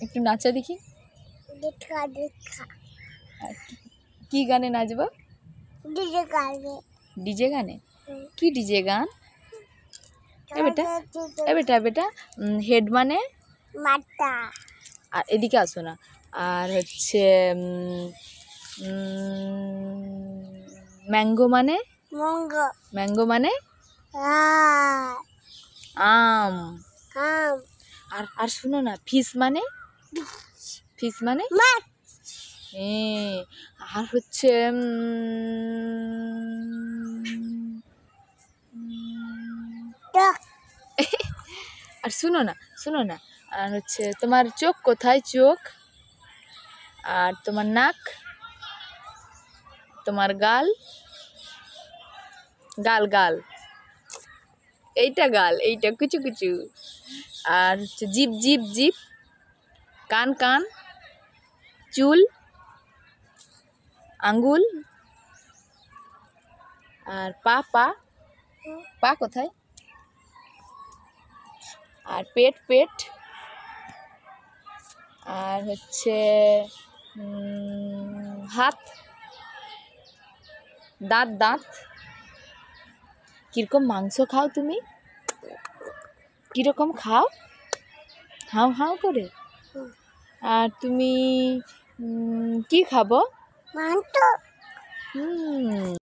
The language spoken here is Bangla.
একটু নাচা দেখি। আর কি গানে নাচবো? ডিজে গানে। কি ডিজে গান? এ বেটা হেড মানে মাথা। আর এদিকে আসো না। আর হচ্ছে ম্যাঙ্গো মানে ম্যাঙ্গো মানে আম। আর আর শুনো না, ফিশ মানে আর হচ্ছে আর শুনো না আর হচ্ছে তোমার চোখ কোথায়? চোখ। আর তোমার নাক, তোমার গাল গাল এইটা গাল, এইটা কুচু কুচু। আর হচ্ছে জিভ, কান, চুল, আঙ্গুল। আর পা কোথায়? আর পেট। আর হচ্ছে হাত, দাঁত। কিরকম মাংস খাও তুমি? কিরকম খাও? হাউ করে। আর তুমি কি খাবো?